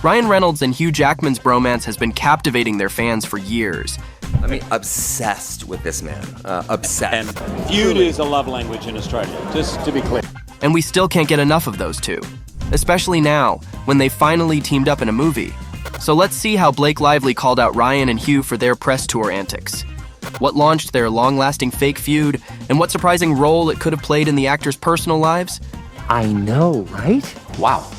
Ryan Reynolds and Hugh Jackman's bromance has been captivating their fans for years. I mean, obsessed with this man. Obsessed. And feud is a love language in Australia, just to be clear. And we still can't get enough of those two, especially now, when they finally teamed up in a movie. So let's see how Blake Lively called out Ryan and Hugh for their press tour antics. What launched their long-lasting fake feud, and what surprising role it could have played in the actors' personal lives? I know, right? Wow.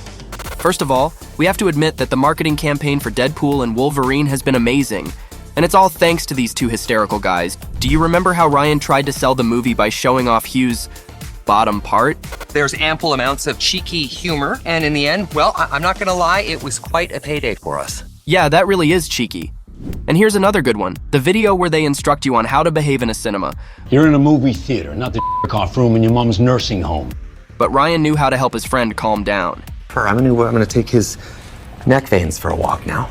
First of all, we have to admit that the marketing campaign for Deadpool and Wolverine has been amazing. And it's all thanks to these two hysterical guys. Do you remember how Ryan tried to sell the movie by showing off Hugh's bottom part? There's ample amounts of cheeky humor, and in the end, well, I'm not gonna lie, it was quite a payday for us. Yeah, that really is cheeky. And here's another good one, the video where they instruct you on how to behave in a cinema. You're in a movie theater, not the off room in your mom's nursing home. But Ryan knew how to help his friend calm down. I'm gonna take his neck veins for a walk now.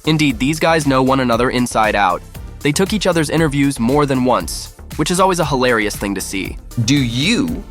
Indeed, these guys know one another inside out. They took each other's interviews more than once, which is always a hilarious thing to see. Do you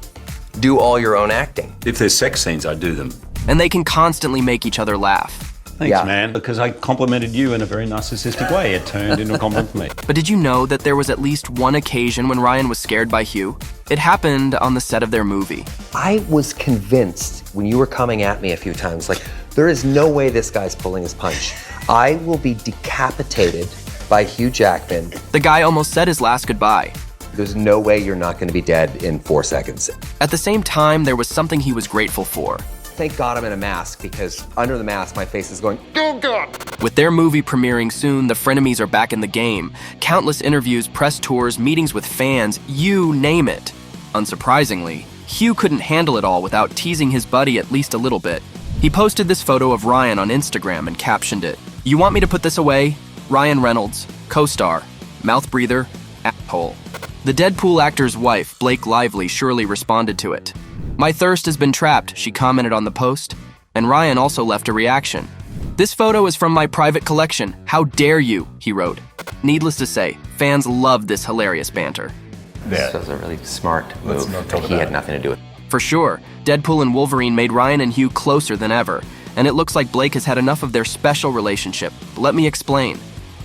do all your own acting? If there's sex scenes, I do them. And they can constantly make each other laugh. Thanks, man. Because I complimented you in a very narcissistic way. It turned into a compliment for me. But did you know that there was at least one occasion when Ryan was scared by Hugh? It happened on the set of their movie. I was convinced when you were coming at me a few times, like, there is no way this guy's pulling his punch. I will be decapitated by Hugh Jackman. The guy almost said his last goodbye. There's no way you're not going to be dead in 4 seconds. At the same time, there was something he was grateful for. Thank God I'm in a mask, because under the mask, my face is going, oh God! With their movie premiering soon, the Frenemies are back in the game. Countless interviews, press tours, meetings with fans, you name it. Unsurprisingly, Hugh couldn't handle it all without teasing his buddy at least a little bit. He posted this photo of Ryan on Instagram and captioned it, "You want me to put this away? Ryan Reynolds, co-star, mouth breather, asshole." The Deadpool actor's wife, Blake Lively, surely responded to it. "My thirst has been trapped," she commented on the post, and Ryan also left a reaction. "This photo is from my private collection. How dare you," he wrote. Needless to say, fans loved this hilarious banter. This was a really smart move. He had nothing to do with it. For sure, Deadpool and Wolverine made Ryan and Hugh closer than ever, and it looks like Blake has had enough of their special relationship. Let me explain.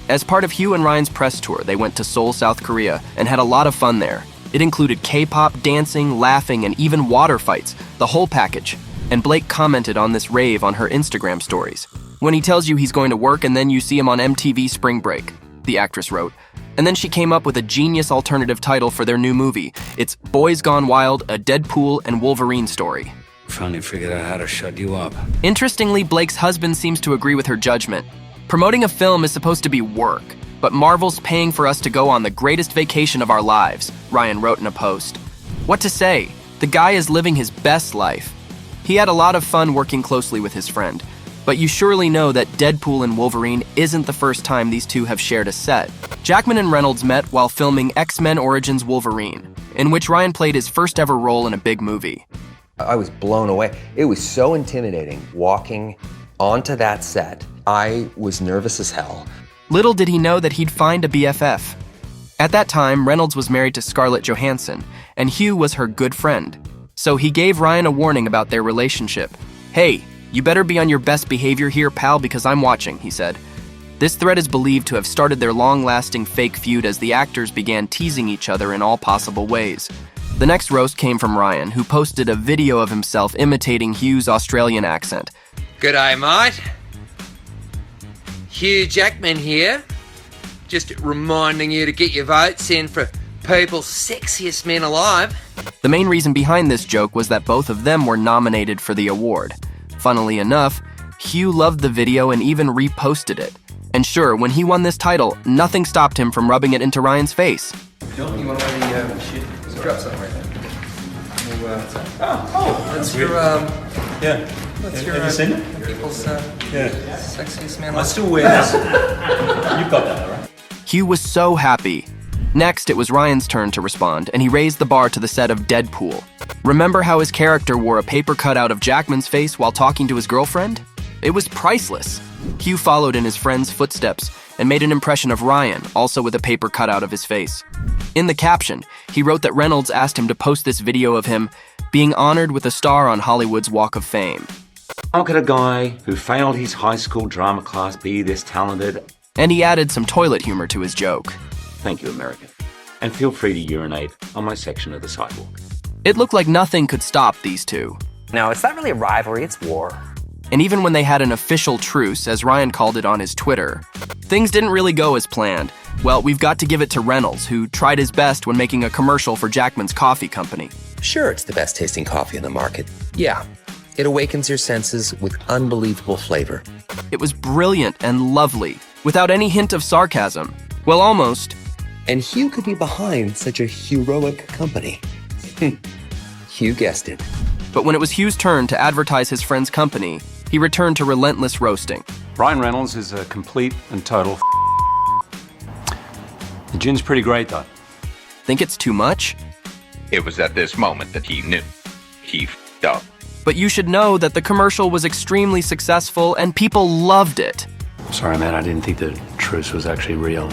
As part of Hugh and Ryan's press tour, they went to Seoul, South Korea, and had a lot of fun there. It included K-pop, dancing, laughing, and even water fights, the whole package. And Blake commented on this rave on her Instagram stories. "When he tells you he's going to work and then you see him on MTV Spring Break," the actress wrote. And then she came up with a genius alternative title for their new movie. It's Boys Gone Wild, a Deadpool and Wolverine story. Finally figured out how to shut you up. Interestingly, Blake's husband seems to agree with her judgment. Promoting a film is supposed to be work, but Marvel's paying for us to go on the greatest vacation of our lives, Ryan wrote in a post. What to say? The guy is living his best life. He had a lot of fun working closely with his friend, but you surely know that Deadpool and Wolverine isn't the first time these two have shared a set. Jackman and Reynolds met while filming X-Men Origins Wolverine, in which Ryan played his first ever role in a big movie. I was blown away. It was so intimidating walking onto that set. I was nervous as hell. Little did he know that he'd find a BFF. At that time, Reynolds was married to Scarlett Johansson, and Hugh was her good friend. So he gave Ryan a warning about their relationship. "Hey, you better be on your best behavior here, pal, because I'm watching," he said. This threat is believed to have started their long-lasting fake feud as the actors began teasing each other in all possible ways. The next roast came from Ryan, who posted a video of himself imitating Hugh's Australian accent. G'day, mate. Hugh Jackman here. Just reminding you to get your votes in for People's Sexiest Men Alive. The main reason behind this joke was that both of them were nominated for the award. Funnily enough, Hugh loved the video and even reposted it. And sure, when he won this title, nothing stopped him from rubbing it into Ryan's face. John, you want to maybe shit? Drop something right there. That's your, Yeah. that's Have you seen it? people's sexiest man. I still wear this. You've got that, right? Hugh was so happy. Next, it was Ryan's turn to respond, and he raised the bar to the set of Deadpool. Remember how his character wore a paper cutout of Jackman's face while talking to his girlfriend? It was priceless. Hugh followed in his friend's footsteps and made an impression of Ryan, also with a paper cutout of his face. In the caption, he wrote that Reynolds asked him to post this video of him being honored with a star on Hollywood's Walk of Fame. How could a guy who failed his high school drama class be this talented? And he added some toilet humor to his joke. Thank you, America. And feel free to urinate on my section of the sidewalk. It looked like nothing could stop these two. No, it's not really a rivalry, it's war. And even when they had an official truce, as Ryan called it on his Twitter, things didn't really go as planned. Well, we've got to give it to Reynolds, who tried his best when making a commercial for Jackman's coffee company. Sure, it's the best tasting coffee in the market. Yeah, it awakens your senses with unbelievable flavor. It was brilliant and lovely, without any hint of sarcasm. Well, almost. And Hugh could be behind such a heroic company. Hugh guessed it. But when it was Hugh's turn to advertise his friend's company, he returned to relentless roasting. Ryan Reynolds is a complete and total The gin's pretty great, though. Think it's too much? It was at this moment that he knew. He f***ed up. But you should know that the commercial was extremely successful and people loved it. Sorry, man, I didn't think the truce was actually real.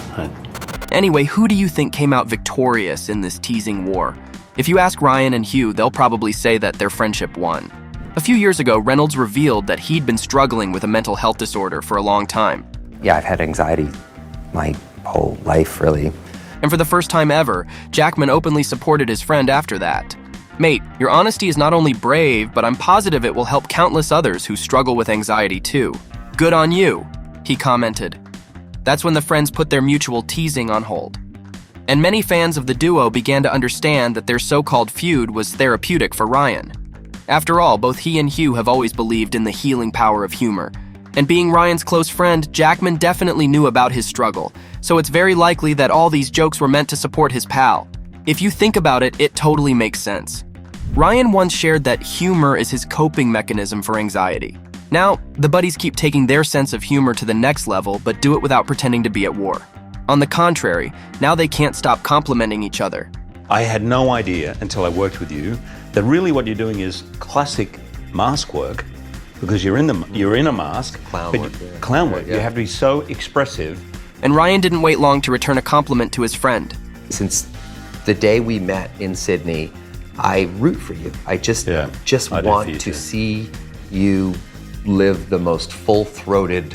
Anyway, who do you think came out victorious in this teasing war? If you ask Ryan and Hugh, they'll probably say that their friendship won. A few years ago, Reynolds revealed that he'd been struggling with a mental health disorder for a long time. Yeah, I've had anxiety my whole life, really. And for the first time ever, Jackman openly supported his friend after that. Mate, your honesty is not only brave, but I'm positive it will help countless others who struggle with anxiety too. Good on you, he commented. That's when the friends put their mutual teasing on hold. And many fans of the duo began to understand that their so-called feud was therapeutic for Ryan. After all, both he and Hugh have always believed in the healing power of humor. And being Ryan's close friend, Jackman definitely knew about his struggle, so it's very likely that all these jokes were meant to support his pal. If you think about it, it totally makes sense. Ryan once shared that humor is his coping mechanism for anxiety. Now, the buddies keep taking their sense of humor to the next level, but do it without pretending to be at war. On the contrary, now they can't stop complimenting each other. I had no idea until I worked with you that really what you're doing is classic mask work, because you're in a mask. Clown work. Yeah. Clown work. Yeah. You have to be so expressive. And Ryan didn't wait long to return a compliment to his friend. Since the day we met in Sydney, I root for you. I just I do for want you to too. see you live the most full-throated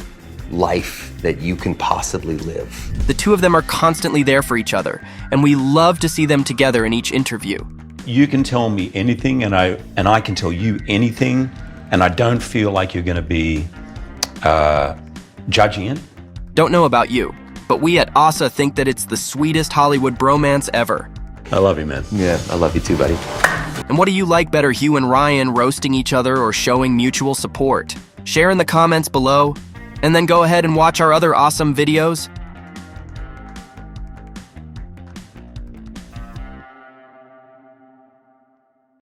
life that you can possibly live. The two of them are constantly there for each other, and we love to see them together in each interview. You can tell me anything, and I can tell you anything, and I don't feel like you're going to be judging it. Don't know about you, but we at OSSA think that it's the sweetest Hollywood bromance ever. I love you, man. Yeah, I love you too, buddy. And what do you like better, Hugh and Ryan roasting each other or showing mutual support? Share in the comments below, and then go ahead and watch our other awesome videos.